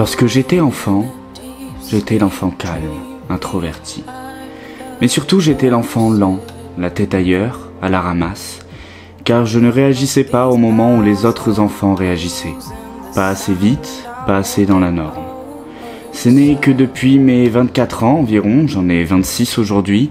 Lorsque j'étais enfant, j'étais l'enfant calme, introverti. Mais surtout j'étais l'enfant lent, la tête ailleurs, à la ramasse, car je ne réagissais pas au moment où les autres enfants réagissaient. Pas assez vite, pas assez dans la norme. Ce n'est que depuis mes 24 ans environ, j'en ai 26 aujourd'hui,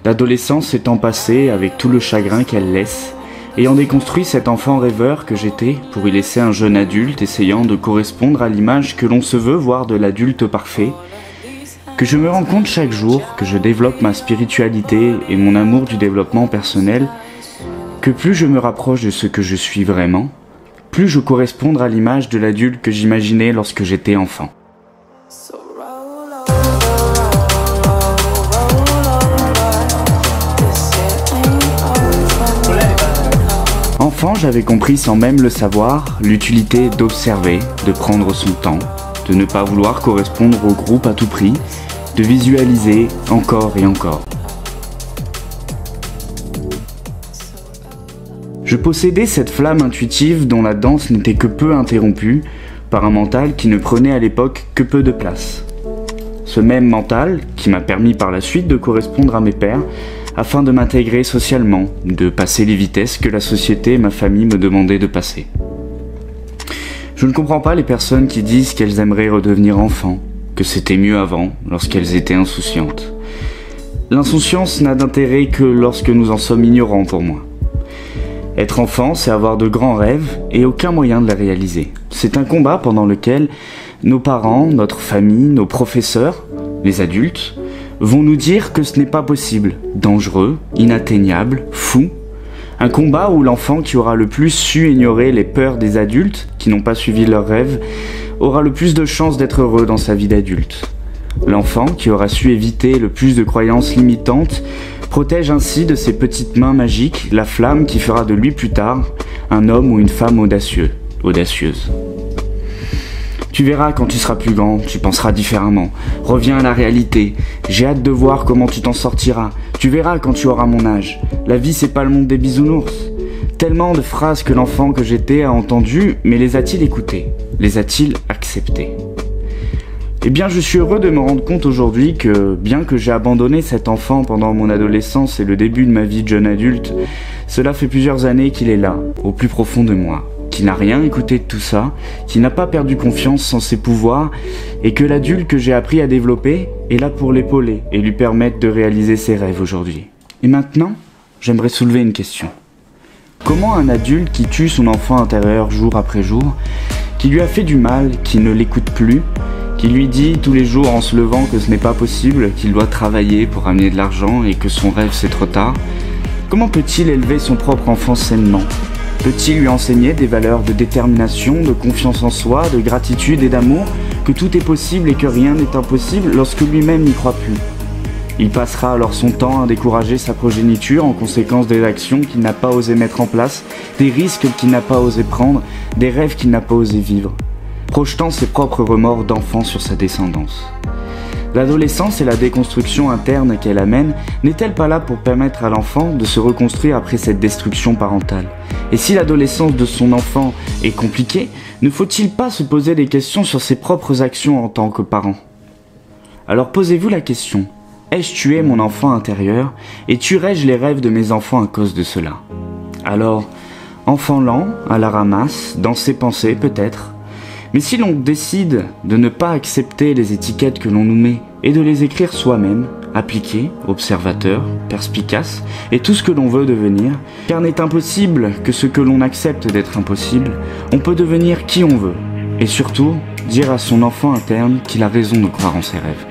l'adolescence étant passée avec tout le chagrin qu'elle laisse, ayant déconstruit cet enfant rêveur que j'étais pour y laisser un jeune adulte essayant de correspondre à l'image que l'on se veut voir de l'adulte parfait, que je me rends compte chaque jour que je développe ma spiritualité et mon amour du développement personnel, que plus je me rapproche de ce que je suis vraiment, plus je correspondre à l'image de l'adulte que j'imaginais lorsque j'étais enfant. Enfant, j'avais compris sans même le savoir l'utilité d'observer, de prendre son temps, de ne pas vouloir correspondre au groupe à tout prix, de visualiser encore et encore. Je possédais cette flamme intuitive dont la danse n'était que peu interrompue par un mental qui ne prenait à l'époque que peu de place. Ce même mental qui m'a permis par la suite de correspondre à mes pairs afin de m'intégrer socialement, de passer les vitesses que la société et ma famille me demandaient de passer. Je ne comprends pas les personnes qui disent qu'elles aimeraient redevenir enfants, que c'était mieux avant, lorsqu'elles étaient insouciantes. L'insouciance n'a d'intérêt que lorsque nous en sommes ignorants pour moi. Être enfant, c'est avoir de grands rêves et aucun moyen de les réaliser. C'est un combat pendant lequel nos parents, notre famille, nos professeurs, les adultes, vont nous dire que ce n'est pas possible, dangereux, inatteignable, fou. Un combat où l'enfant qui aura le plus su ignorer les peurs des adultes, qui n'ont pas suivi leurs rêves, aura le plus de chances d'être heureux dans sa vie d'adulte. L'enfant qui aura su éviter le plus de croyances limitantes protège ainsi de ses petites mains magiques la flamme qui fera de lui plus tard un homme ou une femme audacieuse. Tu verras quand tu seras plus grand, tu penseras différemment. Reviens à la réalité. J'ai hâte de voir comment tu t'en sortiras. Tu verras quand tu auras mon âge. La vie, c'est pas le monde des bisounours. Tellement de phrases que l'enfant que j'étais a entendues, mais les a-t-il écoutées? Les a-t-il acceptées? Eh bien, je suis heureux de me rendre compte aujourd'hui que, bien que j'ai abandonné cet enfant pendant mon adolescence et le début de ma vie de jeune adulte, cela fait plusieurs années qu'il est là, au plus profond de moi, qui n'a rien écouté de tout ça, qui n'a pas perdu confiance en ses pouvoirs, et que l'adulte que j'ai appris à développer est là pour l'épauler et lui permettre de réaliser ses rêves aujourd'hui. Et maintenant, j'aimerais soulever une question. Comment un adulte qui tue son enfant intérieur jour après jour, qui lui a fait du mal, qui ne l'écoute plus, qui lui dit tous les jours en se levant que ce n'est pas possible, qu'il doit travailler pour amener de l'argent et que son rêve c'est trop tard, comment peut-il élever son propre enfant sainement ? Peut-il lui enseigner des valeurs de détermination, de confiance en soi, de gratitude et d'amour, que tout est possible et que rien n'est impossible lorsque lui-même n'y croit plus? Il passera alors son temps à décourager sa progéniture en conséquence des actions qu'il n'a pas osé mettre en place, des risques qu'il n'a pas osé prendre, des rêves qu'il n'a pas osé vivre, projetant ses propres remords d'enfant sur sa descendance. L'adolescence et la déconstruction interne qu'elle amène n'est-elle pas là pour permettre à l'enfant de se reconstruire après cette destruction parentale? Et si l'adolescence de son enfant est compliquée, ne faut-il pas se poser des questions sur ses propres actions en tant que parent? Alors posez-vous la question, ai-je tué mon enfant intérieur et tuerai-je les rêves de mes enfants à cause de cela? Alors, enfant lent, à la ramasse, dans ses pensées peut-être, mais si l'on décide de ne pas accepter les étiquettes que l'on nous met et de les écrire soi-même, appliqué, observateur, perspicace et tout ce que l'on veut devenir, car n'est impossible que ce que l'on accepte d'être impossible, on peut devenir qui on veut et surtout dire à son enfant interne qu'il a raison de croire en ses rêves.